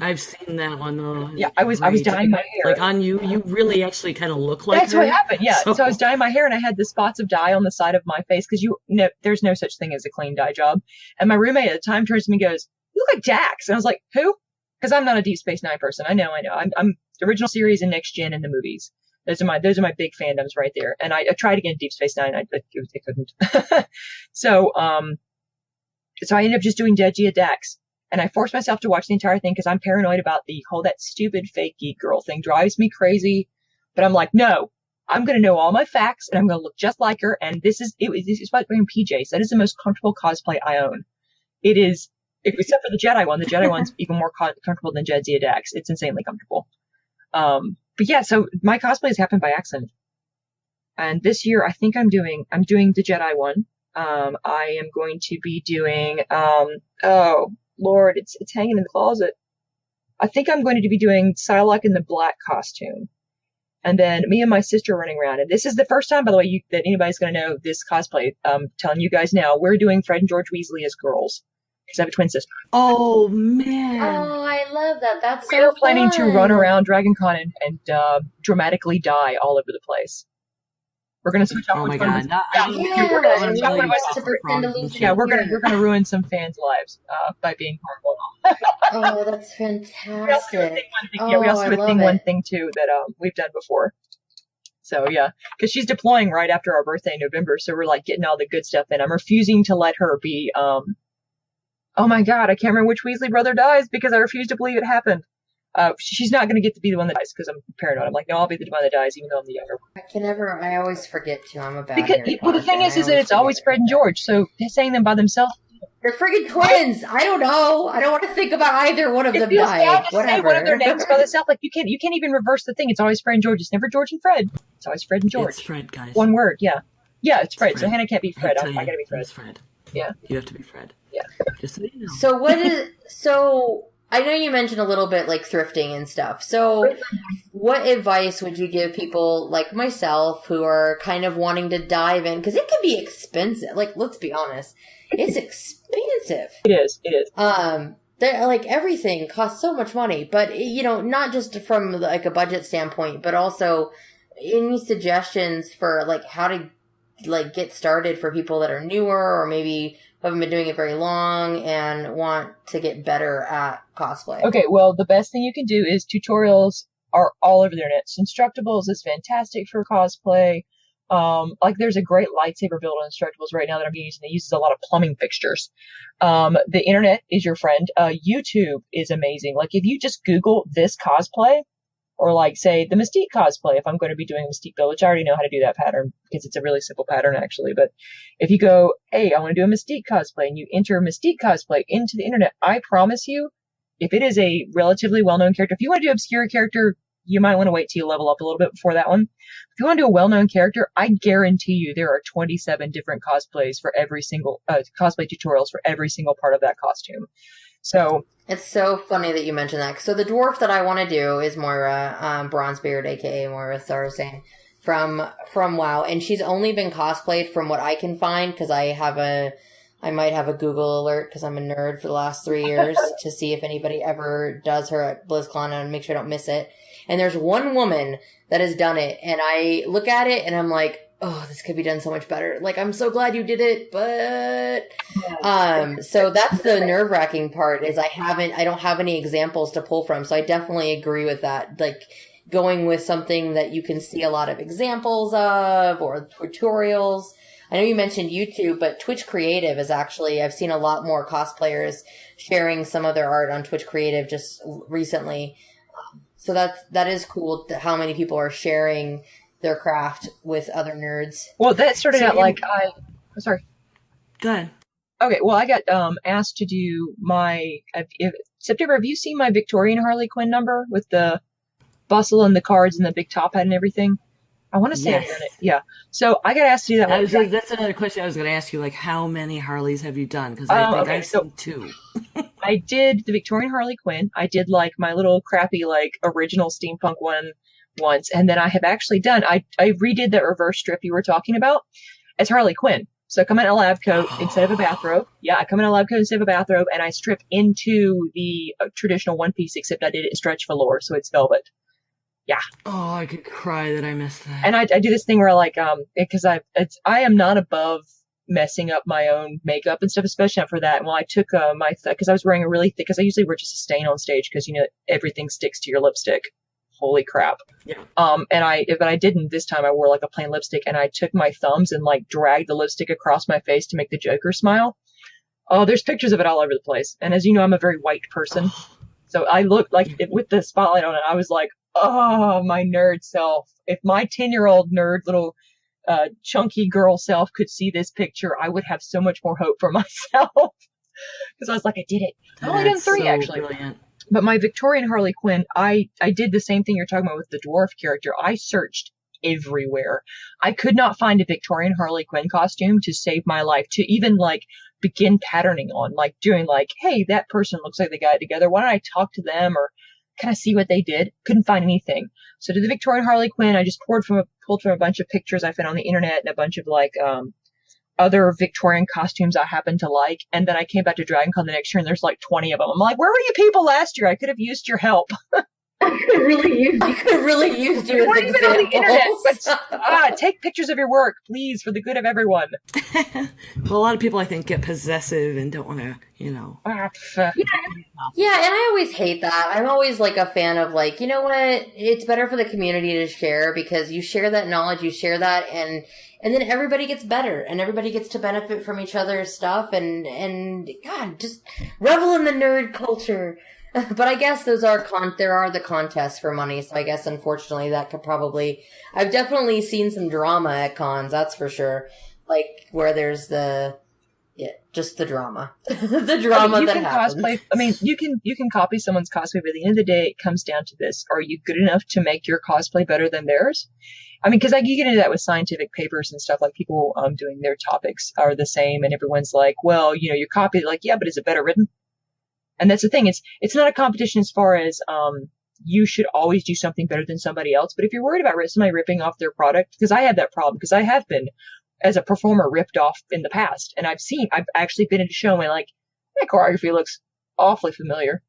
I've seen that one though. Yeah, I was dyeing my hair. Like on you really actually kind of look like That's her. what happened. Yeah. So I was dyeing my hair and I had the spots of dye on the side of my face because there's no such thing as a clean dye job. And my roommate at the time turns to me and goes, "You look like Dax." And I was like, "Who?" Because I'm not a Deep Space Nine person. I know. I'm original series and Next Gen in the movies. Those are my big fandoms right there. And I tried again Deep Space Nine. I couldn't. So I ended up just doing Jadzia Dax. And I forced myself to watch the entire thing because I'm paranoid about that stupid fake geek girl thing. Drives me crazy. But I'm like, no, I'm going to know all my facts and I'm going to look just like her. And this is like wearing PJs. That is the most comfortable cosplay I own. It is, except for the Jedi one. The Jedi one's even more comfortable than Jadzia Dax. It's insanely comfortable. But yeah, so my cosplay has happened by accident. And this year, I think I'm doing the Jedi one. I am going to be doing, oh Lord, it's hanging in the closet. I think I'm going to be doing Psylocke in the black costume. And then me and my sister running around. And this is the first time, by the way, that anybody's going to know this cosplay. Telling you guys now, we're doing Fred and George Weasley as girls. Because I have a twin sister. Oh, man. Oh, I love that. That's so We're planning fun. to run around DragonCon and dramatically die all over the place. We're gonna switch out. Oh my which one god! was- No, Yeah, Yeah, we're gonna and switch you out one of get us. to pretend to lose Yeah, your we're ear. gonna ruin some fans' lives by being horrible. Oh, that's We also do a fantastic. thing one thing. Yeah, we also I do a love thing it. one thing too that we've done before. So yeah, because she's deploying right after our birthday in November, so we're like getting all the good stuff in. I'm refusing to let her be. Oh my god, I can't remember which Weasley brother dies because I refuse to believe it happened. She's not going to get to be the one that dies because I'm paranoid. I'm like, no, I'll be the one that dies, even though I'm the younger one. I always forget to. I'm a bad Because, Harry well, the Potter thing fan. is I that it's always forget Fred and George, so saying them by themselves. They're friggin' twins. I don't know. I don't want to think about either one of It them feels bad dying. to say Whatever. one of their names by themselves. Like you can't even reverse the thing. It's always Fred and George. It's never George and Fred. It's always Fred and George. It's Fred, guys. One word, yeah. Yeah, it's Fred. So Fred. Hannah can't be Fred. I tell gotta you, be Fred. It's Fred. Yeah. You have to be Fred. Yeah. Just so you know. So what is so? I know you mentioned a little bit like thrifting and stuff. So what advice would you give people like myself who are kind of wanting to dive in? Because it can be expensive. Like, let's be honest, it's expensive. It is. Like everything costs so much money, but you know, not just from like a budget standpoint, but also any suggestions for like how to like get started for people that are newer or maybe haven't been doing it very long and want to get better at cosplay. Okay, well, the best thing you can do is tutorials are all over the internet. Instructables is fantastic for cosplay. Like there's a great lightsaber build on Instructables right now that I'm using that uses a lot of plumbing fixtures. The internet is your friend. YouTube is amazing. Like if you just Google this cosplay, or like say the Mystique cosplay, if I'm going to be doing a Mystique build, which I already know how to do that pattern because it's a really simple pattern actually. But if you go, hey, I want to do a Mystique cosplay, and you enter Mystique cosplay into the internet, I promise you, if it is a relatively well-known character, if you want to do an obscure character, you might want to wait till you level up a little bit before that one. If you want to do a well-known character, I guarantee you there are 27 different cosplays for every single cosplay tutorials for every single part of that costume. So it's so funny that you mentioned that. So the dwarf that I want to do is Moira, Bronzebeard, aka Moira Tharsan from WoW, and she's only been cosplayed from what I can find because I might have a Google alert because I'm a nerd for the last 3 years to see if anybody ever does her at BlizzCon and make sure I don't miss it. And there's one woman that has done it, and I look at it and I'm like, oh, this could be done so much better. Like, I'm so glad you did it, but so that's the nerve-wracking part is I don't have any examples to pull from. So I definitely agree with that. Like going with something that you can see a lot of examples of or tutorials. I know you mentioned YouTube, but Twitch Creative is actually, I've seen a lot more cosplayers sharing some of their art on Twitch Creative just recently. So that is cool how many people are sharing their craft with other nerds. well, that started out like sorry. Go ahead. Okay, well, I got asked to do September. Have you seen my Victorian Harley Quinn number with the bustle and the cards and the big top hat and everything? I want to say I've Yes. done it. Yeah. So I got asked to do that. That's another question I was going to ask you. Like, how many Harleys have you done? Because I think okay, I've so- seen 2. I did the Victorian Harley Quinn. I did like my little crappy like original steampunk one once, and then I have actually done. I redid that reverse strip you were talking about as Harley Quinn. So I come in a lab coat instead of a bathrobe. Yeah, I come in a lab coat instead of a bathrobe, and I strip into the traditional one piece, except I did it in stretch velour, so it's velvet. Yeah. Oh, I could cry that I missed that. And I do this thing where I like because I am not above messing up my own makeup and stuff, especially not for that. Well, I took because I was wearing a really thick, because I usually wear just a stain on stage because you know everything sticks to your lipstick. Holy crap. Yeah. But I didn't this time. I wore like a plain lipstick, and I took my thumbs and like dragged the lipstick across my face to make the Joker smile. Oh, there's pictures of it all over the place. And as you know, I'm a very white person. So I looked like with the spotlight on it, I was like, oh, my nerd self. If my 10-year-old nerd little chunky girl self could see this picture, I would have so much more hope for myself. Because I was like, I did it. I've only done 3, actually. Brilliant. But my Victorian Harley Quinn, I did the same thing you're talking about with the dwarf character. I searched everywhere. I could not find a Victorian Harley Quinn costume to save my life, to even like begin patterning on, like doing like, hey, that person looks like they got it together. Why don't I talk to them or kind of see what they did? Couldn't find anything. So to the Victorian Harley Quinn, I just pulled from a bunch of pictures I found on the internet and a bunch of like other Victorian costumes I happen to like. And then I came back to DragonCon the next year and there's like 20 of them. I'm like, where were you people last year? I could have used your help. You could have really used you weren't as even on the internet, examples. but take pictures of your work, please, for the good of everyone. Well, a lot of people, I think, get possessive and don't want to, Yeah, and I always hate that. I'm always like a fan of like, you know what? It's better for the community to share because you share that knowledge, you share that, and then everybody gets better and everybody gets to benefit from each other's stuff and God, just revel in the nerd culture. But I guess there are the contests for money, so I guess unfortunately that could probably, I've definitely seen some drama at cons, that's for sure. Like where there's just the drama. The drama you that can happens. cosplay. I mean, you can copy someone's cosplay, but at the end of the day, it comes down to this: are you good enough to make your cosplay better than theirs? I mean, because like you get into that with scientific papers and stuff, like people doing their topics are the same, and everyone's like, well, you know, you copy it, like, yeah, but is it better written? And that's the thing. It's not a competition as far as you should always do something better than somebody else. But if you're worried about somebody ripping off their product, because I have that problem, because I have been, as a performer, ripped off in the past. And I've actually been in a show and like, that choreography looks awfully familiar.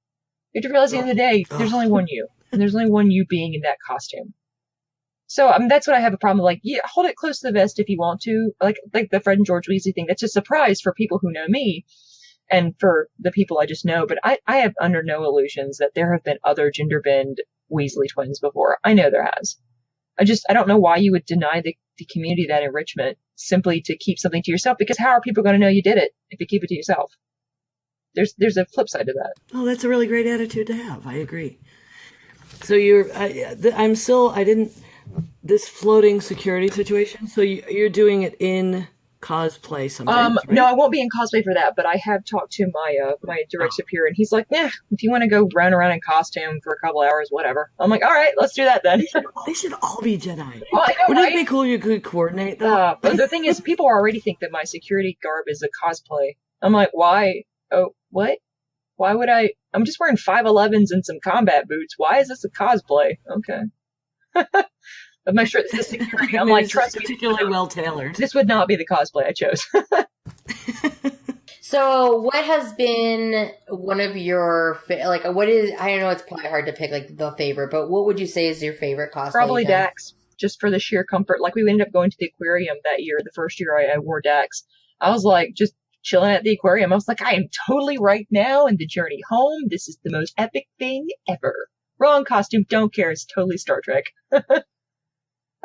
You have to realize at the end of the day, there's only one you. And there's only one you being in that costume. So that's what I have a problem with. Like, yeah, hold it close to the vest if you want to. Like the Fred and George Weasley thing. That's a surprise for people who know me. And for the people I just know, but I have under no illusions that there have been other gender bend Weasley twins before. I know there has. I don't know why you would deny the community that enrichment simply to keep something to yourself, because how are people going to know you did it if you keep it to yourself? There's a flip side to that. Oh, that's a really great attitude to have. I agree. So this floating security situation, so you're doing it in cosplay sometimes, right? No, I won't be in cosplay for that, but I have talked to my direct superior, and he's like, if you want to go run around in costume for a couple hours, whatever. I'm like, all right, let's do that then. They should all be Jedi. Well, I know, Wouldn't right? it be cool you could coordinate that? But the thing is, people already think that my security garb is a cosplay. I'm like, why? Oh, what? Why would I? I'm just wearing 511s and some combat boots. Why is this a cosplay? Okay. But my shirt says security. I'm like, trust me, particularly well tailored. this would not be the cosplay I chose. So, what has been one of your what is? I don't know. It's probably hard to pick like the favorite, but what would you say is your favorite cosplay? Probably Dax, just for the sheer comfort. Like we ended up going to the aquarium that year. The first year I wore Dax, I was like just chilling at the aquarium. I was like, I am totally right now in the journey home. This is the most epic thing ever. Wrong costume, don't care. It's totally Star Trek.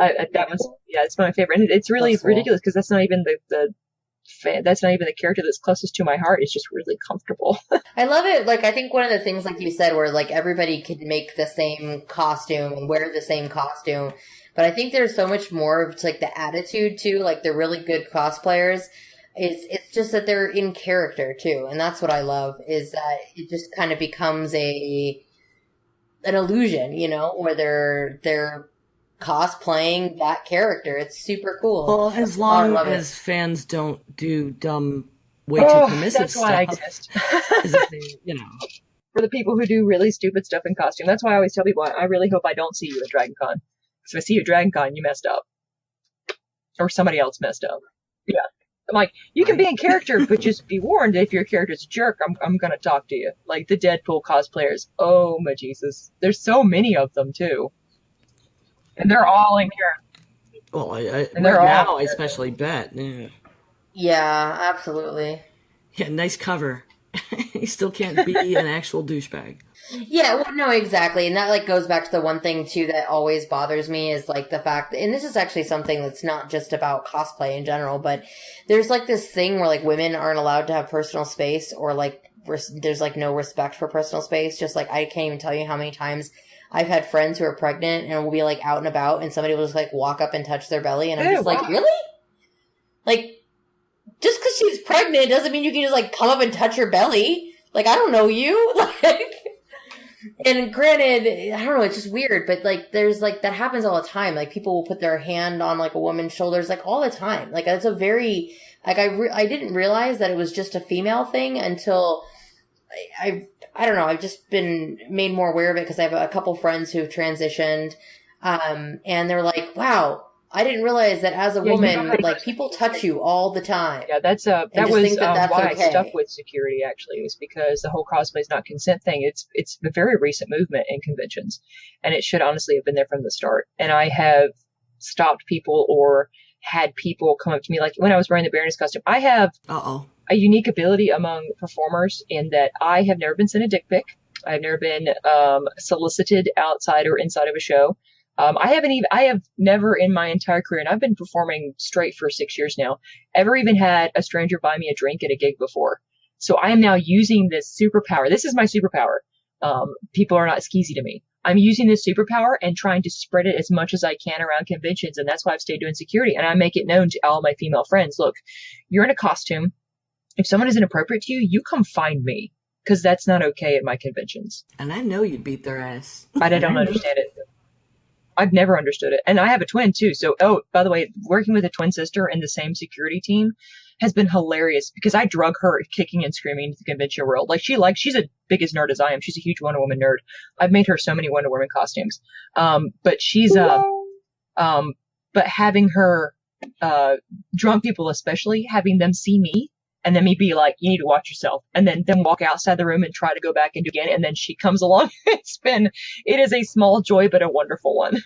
It's my favorite, and it's really ridiculous because that's not even that's not even the character that's closest to my heart. It's just really comfortable. I love it. Like, I think one of the things, like you said, where like everybody could make the same costume and wear the same costume, but I think there's so much more of like the attitude too. Like the really good cosplayers, it's just that they're in character too, and that's what I love. Is that it just kind of becomes an illusion, you know, where they're cosplaying that character. It's super cool. Well, as long as fans don't do dumb, way too permissive that's stuff. why I exist. You know. For the people who do really stupid stuff in costume. That's why I always tell people, I really hope I don't see you at DragonCon. Because if I see you at DragonCon, you messed up. Or somebody else messed up. Yeah. I'm like, you can be in character, but just be warned, if your character's a jerk, I'm gonna talk to you. Like the Deadpool cosplayers. Oh my Jesus. There's so many of them too. And they're all in character. Well, I especially bet. Yeah, absolutely. Yeah, nice cover. You still can't be an actual douchebag. Yeah, well, no, exactly. And that like goes back to the one thing too that always bothers me is like the fact and this is actually something that's not just about cosplay in general, but there's like this thing where like women aren't allowed to have personal space or like there's like no respect for personal space. Just like I can't even tell you how many times I've had friends who are pregnant and will be like out and about and somebody will just like walk up and touch their belly. And I'm just like, really? Like, just because she's pregnant doesn't mean you can just like come up and touch her belly. Like, I don't know you. Like, and granted, I don't know, it's just weird, but like, there's like, that happens all the time. Like, people will put their hand on like a woman's shoulders, like all the time. Like, it's a very, like, I didn't realize that it was just a female thing until I don't know, I've just been made more aware of it because I have a couple friends who've transitioned. And they're like, wow, I didn't realize that as a woman, like people touch you all the time. Yeah, that was why I stuck with security. Actually, it was because the whole cosplay is not consent thing. It's a very recent movement in conventions, and it should honestly have been there from the start. And I have stopped people or had people come up to me, like when I was wearing the Baroness costume. I have a unique ability among performers in that I have never been sent a dick pic. I've never been solicited outside or inside of a show. I have never in my entire career, and I've been performing straight for 6 years now, ever even had a stranger buy me a drink at a gig before. So I am now using this superpower. This is my superpower. People are not skeezy to me. I'm using this superpower and trying to spread it as much as I can around conventions. And that's why I've stayed doing security. And I make it known to all my female friends, look, you're in a costume. If someone is inappropriate to you, you come find me, because that's not okay at my conventions. And I know you'd beat their ass. I don't understand it. I've never understood it. And I have a twin too. So, by the way, working with a twin sister in the same security team has been hilarious because I drug her kicking and screaming into the convention world. Like she's as big as nerd as I am. She's a huge Wonder Woman nerd. I've made her so many Wonder Woman costumes. But she's, but having her, drunk people, especially having them see me and then me be like, you need to watch yourself, and then walk outside the room and try to go back and do it again. And then she comes along. It is a small joy, but a wonderful one.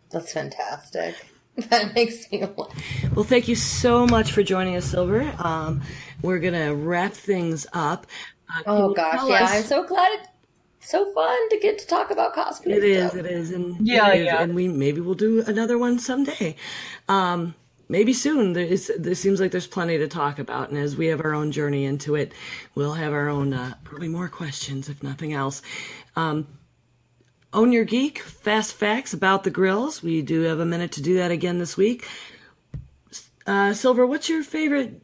That's fantastic. That makes me laugh. Well, thank you so much for joining us, Silver. We're going to wrap things up. Oh gosh, yeah. I'm so glad. So fun to get to talk about cosplay. It is. And yeah. And maybe we'll do another one someday. Maybe soon. There seems like there's plenty to talk about, and as we have our own journey into it, we'll have our own probably more questions, if nothing else. Own Your Geek, fast facts about the grills. We do have a minute to do that again this week. Silver, what's your favorite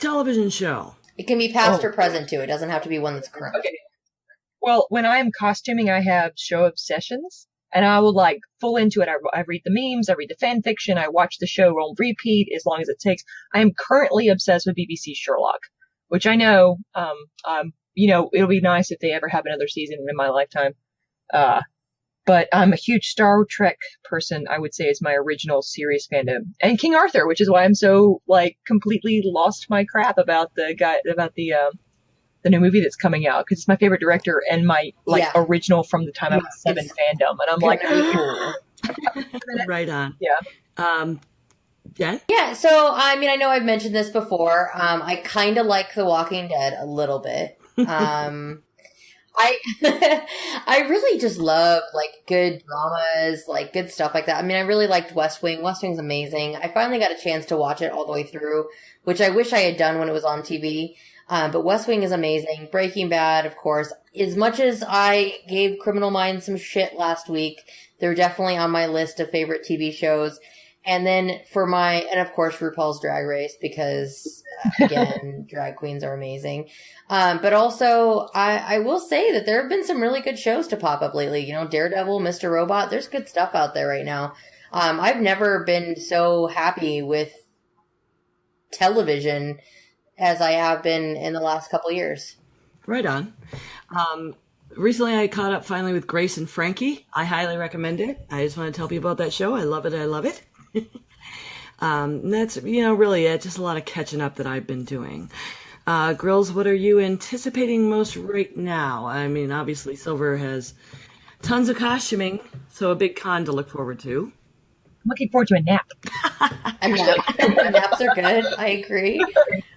television show? It can be past or present too. It doesn't have to be one that's current. Okay. Well, when I'm costuming, I have show obsessions. And I will like full into it. I read the memes, I read the fan fiction, I watch the show on repeat as long as it takes. I am currently obsessed with BBC Sherlock, which I know, it'll be nice if they ever have another season in my lifetime. But I'm a huge Star Trek person, I would say, is my original serious fandom. And King Arthur, which is why I'm so like completely lost my crap about the new movie that's coming out, because it's my favorite director and my original from the time I was 7 fandom, and I'm like, right on. Yeah. So I mean, I know I've mentioned this before. I kind of like The Walking Dead a little bit. I really just love like good dramas, like good stuff like that. I mean, I really liked West Wing. West Wing's amazing. I finally got a chance to watch it all the way through, which I wish I had done when it was on TV. But West Wing is amazing. Breaking Bad, of course. As much as I gave Criminal Minds some shit last week, they're definitely on my list of favorite TV shows. And then and of course, RuPaul's Drag Race, because, again, drag queens are amazing. But also, I will say that there have been some really good shows to pop up lately. You know, Daredevil, Mr. Robot, there's good stuff out there right now. I've never been so happy with television as I have been in the last couple of years. Right on. Recently I caught up finally with Grace and Frankie. I highly recommend it. I just want to tell people about that show. I love it. And that's, really it. Just a lot of catching up that I've been doing. Grills, what are you anticipating most right now? I mean, obviously Silver has tons of costuming, so a big con to look forward to. I'm looking forward to a nap. Naps are good. I agree.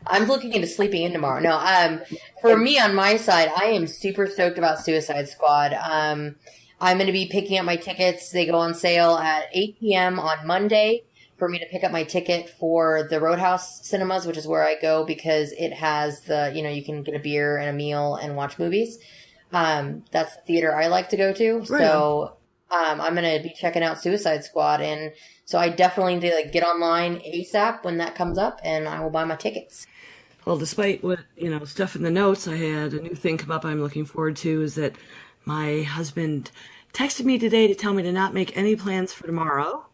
I'm looking into sleeping in tomorrow. No, for me on my side, I am super stoked about Suicide Squad. I'm going to be picking up my tickets. They go on sale at 8 p.m. on Monday for me to pick up my ticket for the Roadhouse Cinemas, which is where I go because it has you can get a beer and a meal and watch movies. That's the theater I like to go to. Right. So I'm going to be checking out Suicide Squad. And so I definitely need to like get online ASAP when that comes up, and I will buy my tickets. Well, despite what, stuff in the notes, I had a new thing come up I'm looking forward to is that my husband texted me today to tell me to not make any plans for tomorrow.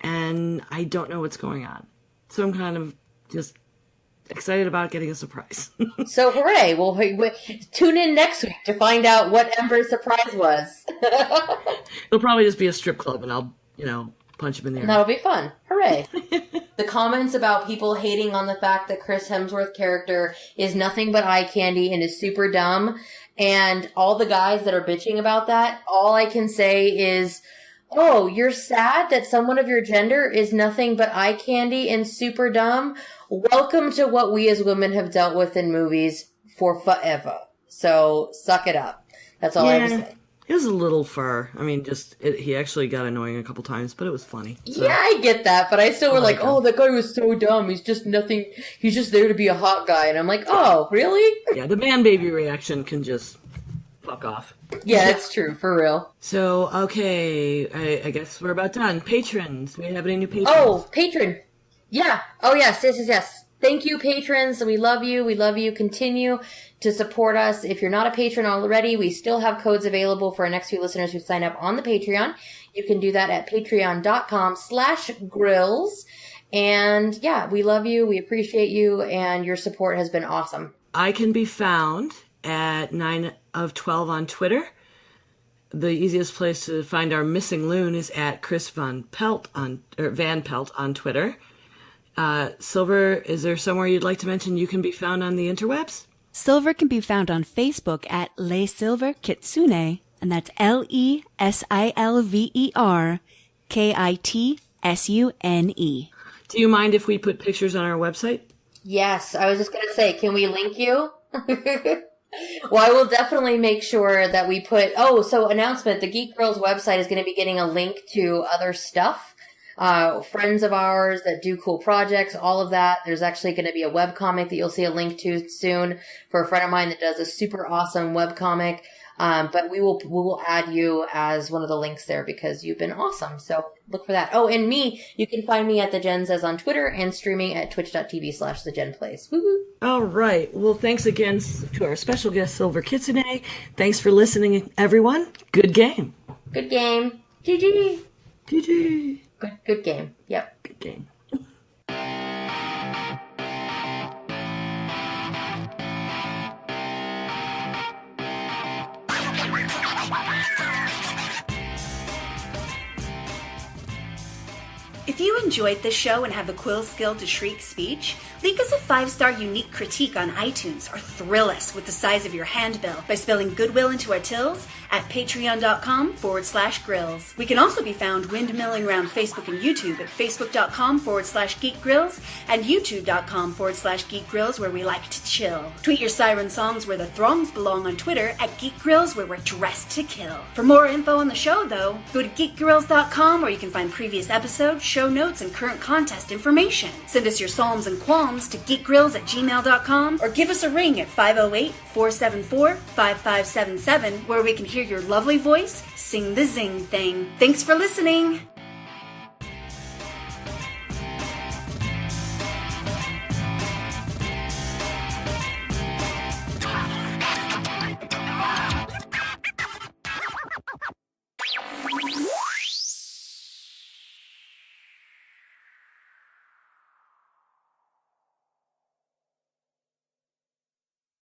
And I don't know what's going on. So I'm kind of just excited about getting a surprise. So hooray. Well, tune in next week to find out what Ember's surprise was. It'll probably just be a strip club and I'll, punch him in the air. That'll be fun. Hooray. The comments about people hating on the fact that Chris Hemsworth's character is nothing but eye candy and is super dumb, and all the guys that are bitching about that, all I can say is, oh, you're sad that someone of your gender is nothing but eye candy and super dumb? Welcome to what we as women have dealt with in movies for forever. So, suck it up. That's all I have to say. It was a little far. I mean, he actually got annoying a couple times, but it was funny. So. Yeah, I get that, but I still were like, oh, that guy was so dumb. He's just nothing. He's just there to be a hot guy. And I'm like, oh, really? Yeah, the man-baby reaction can just fuck off. Yeah, that's true, for real. So, okay, I guess we're about done. Patrons. Do we have any new patrons? Oh, patron. Yeah. Oh, yes. Thank you, patrons. We love you. We love you. Continue to support us. If you're not a patron already, we still have codes available for our next few listeners who sign up on the Patreon. You can do that at patreon.com/grills. And yeah, we love you. We appreciate you. And your support has been awesome. I can be found at 9 of 12 on Twitter. The easiest place to find our missing loon is at Chris Van Pelt on Twitter. Silver, is there somewhere you'd like to mention you can be found on the interwebs? Silver can be found on Facebook at Le Silver Kitsune, and that's LeSilverKitsune. Do you mind if we put pictures on our website? Yes, I was just going to say, can we link you? Well, I will definitely make sure that we put... Oh, so announcement, the Geek Grills website is going to be getting a link to other stuff. Friends of ours that do cool projects, all of that. There's actually going to be a webcomic that you'll see a link to soon for a friend of mine that does a super awesome webcomic. But we will add you as one of the links there because you've been awesome. So look for that. Oh, and me, you can find me at The Jen Says on Twitter and streaming at twitch.tv/TheJenPlays. Woo-hoo. All right. Well, thanks again to our special guest, Silver Kitsune. Thanks for listening, everyone. Good game. Good game. GG. GG. Good game. Yep. Good game. If you enjoyed this show and have the quill skill to shriek speech, leave us a 5-star unique critique on iTunes or thrill us with the size of your handbill by spelling goodwill into our tills at patreon.com/grills. We can also be found windmilling around Facebook and YouTube at facebook.com/geekgrills and youtube.com/geekgrills where we like to chill. Tweet your siren songs where the throngs belong on Twitter at geekgrills where we're dressed to kill. For more info on the show, though, go to geekgrills.com where you can find previous episodes, show notes, and current contest information. Send us your psalms and qualms to geekgrills@gmail.com or give us a ring at 508-474-5577 where we can hear your lovely voice sing the zing thing. Thanks for listening!